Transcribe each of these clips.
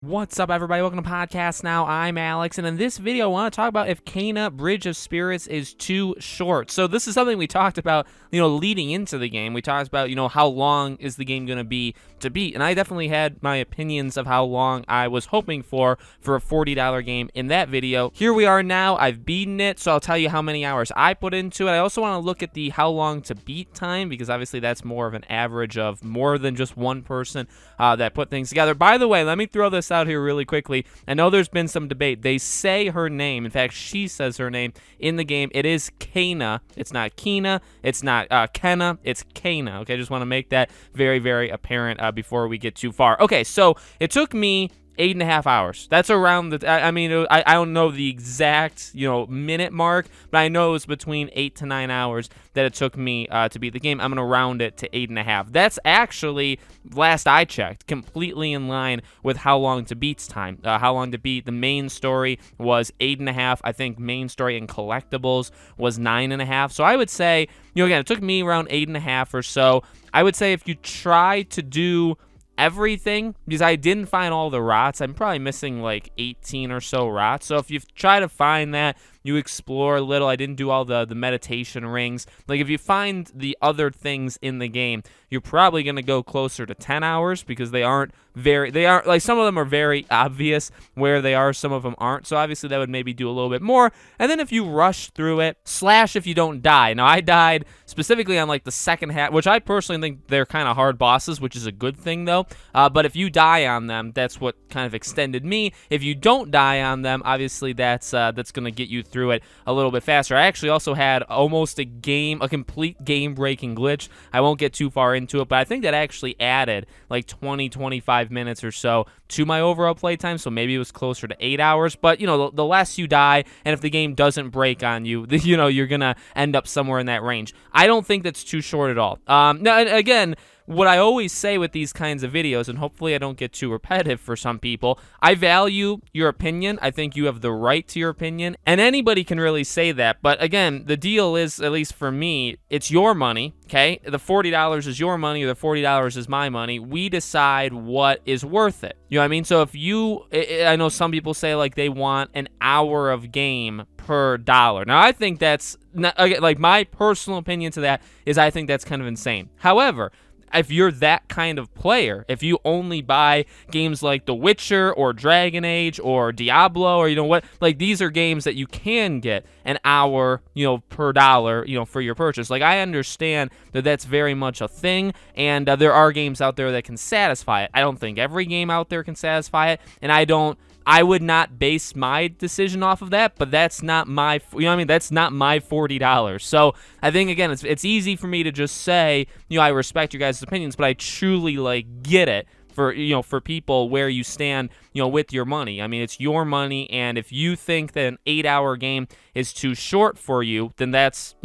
What's up, everybody? Welcome to Podcast Now. I'm Alex, and in this video, I want to talk about if Kana Bridge of Spirits is too short. So this is something we talked about, leading into the game. We talked about, how long is the game going to be to beat, and I definitely had my opinions of how long I was hoping for a $40 game in that video. Here we are now. I've beaten it, so I'll tell you how many hours I put into it. I also want to look at the how long to beat time, because obviously that's more of an average of more than just one person that put things together. By the way, let me throw this out here really quickly. I know there's been some debate. They say her name. In fact, she says her name in the game. It is Kana. It's not Kina. It's not Kenna. It's Kana. Okay, I just want to make that very, very apparent before we get too far. Okay, so it took me 8.5 hours. That's around the, I don't know the exact, minute mark, but I know it was between 8 to 9 hours that it took me to beat the game. I'm going to round it to 8.5. That's actually, last I checked, completely in line with how long to beat's time. How long to beat the main story was 8.5. I think main story and collectibles was 9.5. So I would say, again, it took me around 8.5 or so. I would say if you try to do everything, because I didn't find all the rots. I'm probably missing like 18 or so rots. So if you try to find that, you explore a little. I didn't do all the meditation rings. Like, if you find the other things in the game, you're probably going to go closer to 10 hours because they aren't like, some of them are very obvious where they are, some of them aren't. So obviously that would maybe do a little bit more. And then if you rush through it, slash if you don't die. Now, I died specifically on like the second half, which I personally think they're kind of hard bosses, which is a good thing though. But if you die on them, that's what kind of extended me. If you don't die on them, obviously that's going to get you through it a little bit faster. I actually also had almost a complete game-breaking glitch. I won't get too far into it, but I think that actually added like 20-25 minutes or so to my overall playtime, so maybe it was closer to 8 hours. But, the less you die, and if the game doesn't break on you, you're going to end up somewhere in that range. I don't think that's too short at all. Now, again, what I always say with these kinds of videos, and hopefully I don't get too repetitive for some people, I value your opinion. I think you have the right to your opinion, and anybody can really say that. But again, the deal is, at least for me, it's your money, okay? The $40 is your money, or the $40 is my money. We decide what is worth it. You know what I mean? So if I know some people say like they want an hour of game per dollar. Now, I think that's, like, my personal opinion to that is I think that's kind of insane. However, if you're that kind of player, if you only buy games like The Witcher or Dragon Age or Diablo or like, these are games that you can get an hour, per dollar, for your purchase. Like, I understand that that's very much a thing, and there are games out there that can satisfy it. I don't think every game out there can satisfy it, and I would not base my decision off of that, but that's not my, that's not my $40. So I think, again, it's easy for me to just say, I respect your guys' opinions, but I truly, get it for people where you stand, with your money. I mean, it's your money, and if you think that an 8-hour game is too short for you, then that's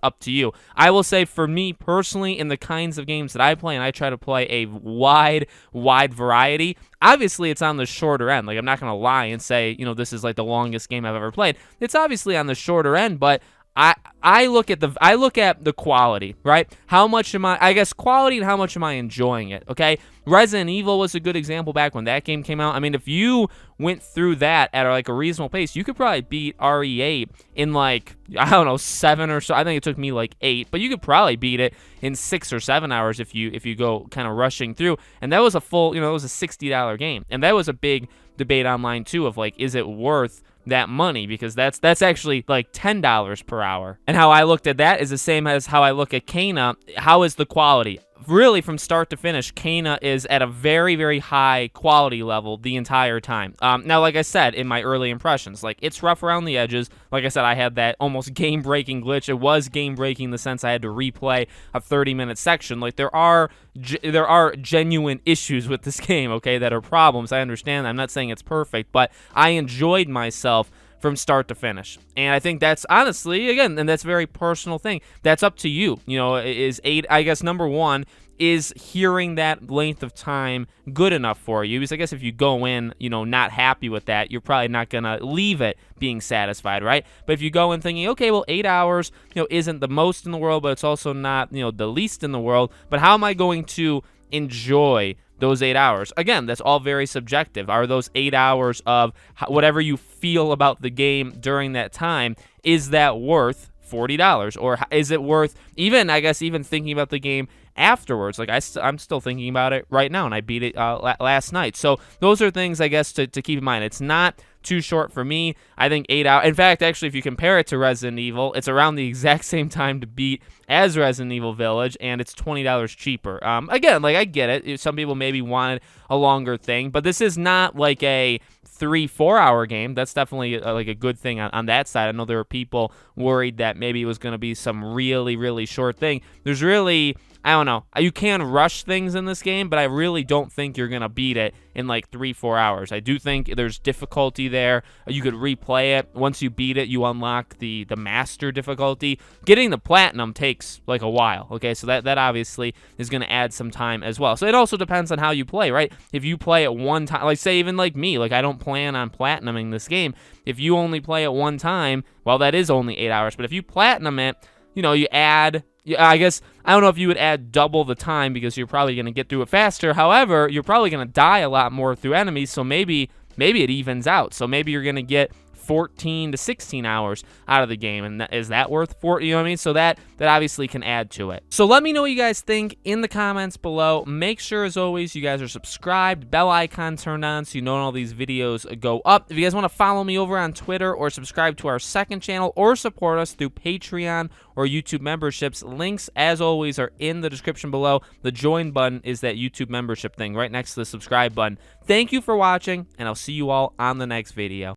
up to you. I will say, for me personally, in the kinds of games that I play, and I try to play a wide variety, obviously it's on the shorter end. Like, I'm not going to lie and say, this is like the longest game I've ever played. It's obviously on the shorter end, but I look at the quality, right? How much am I guess quality, and how much am I enjoying it, okay? Resident Evil was a good example back when that game came out. I mean, if you went through that at like a reasonable pace, you could probably beat RE8 in like, I don't know, 7 or so. I think it took me like 8, but you could probably beat it in 6 or 7 hours if you go kind of rushing through. And that was a full, it was a $60 game. And that was a big debate online too of like, is it worth that money, because that's actually like $10 per hour. And how I looked at that is the same as how I look at Kana. How is the quality? Really, from start to finish, Kana is at a very, very high quality level the entire time. Now, like I said, in my early impressions, like, it's rough around the edges. Like I said, I had that almost game-breaking glitch. It was game-breaking in the sense I had to replay a 30-minute section. Like, there are genuine issues with this game, okay, that are problems. I understand. I'm not saying it's perfect, but I enjoyed myself from start to finish. And I think that's honestly, again, and that's a very personal thing. That's up to you. Is 8, I guess, number one, is hearing that length of time good enough for you? Because I guess if you go in, not happy with that, you're probably not going to leave it being satisfied, right? But if you go in thinking, okay, well, 8 hours, isn't the most in the world, but it's also not, the least in the world, but how am I going to enjoy those 8 hours. Again, that's all very subjective. Are those 8 hours of whatever you feel about the game during that time, is that worth $40? Or is it worth, even, I guess, even thinking about the game afterwards? Like, I'm still thinking about it right now, and I beat it last night. So those are things, I guess, to keep in mind. It's not too short for me. I think 8 hours. In fact, actually, if you compare it to Resident Evil, it's around the exact same time to beat as Resident Evil Village, and it's $20 cheaper. Again, like, I get it. Some people maybe wanted a longer thing, but this is not like a 3-4 hour game. That's definitely like a good thing on that side. I know there were people worried that maybe it was going to be some really, really short thing. There's really, I don't know. You can rush things in this game, but I really don't think you're going to beat it in like 3-4 hours. I do think there's difficulty there. You could replay it. Once you beat it, you unlock the master difficulty. Getting the platinum takes like a while, okay? So that obviously is going to add some time as well. So it also depends on how you play, right? If you play it one time, like say even like me, like I don't plan on platinuming this game. If you only play it one time, well, that is only 8 hours. But if you platinum it, you add, I guess, I don't know if you would add double the time because you're probably going to get through it faster. However, you're probably going to die a lot more through enemies, so maybe it evens out. So maybe you're going to get 14 to 16 hours out of the game, and is that worth 40? You know what I mean? So that obviously can add to it. So let me know what you guys think in the comments below. Make sure, as always, you guys are subscribed, bell icon turned on so you know when all these videos go up. If you guys want to follow me over on Twitter or subscribe to our second channel or support us through Patreon or YouTube memberships, links, as always, are in the description below. The join button is that YouTube membership thing right next to the subscribe button. Thank you for watching, and I'll see you all on the next video.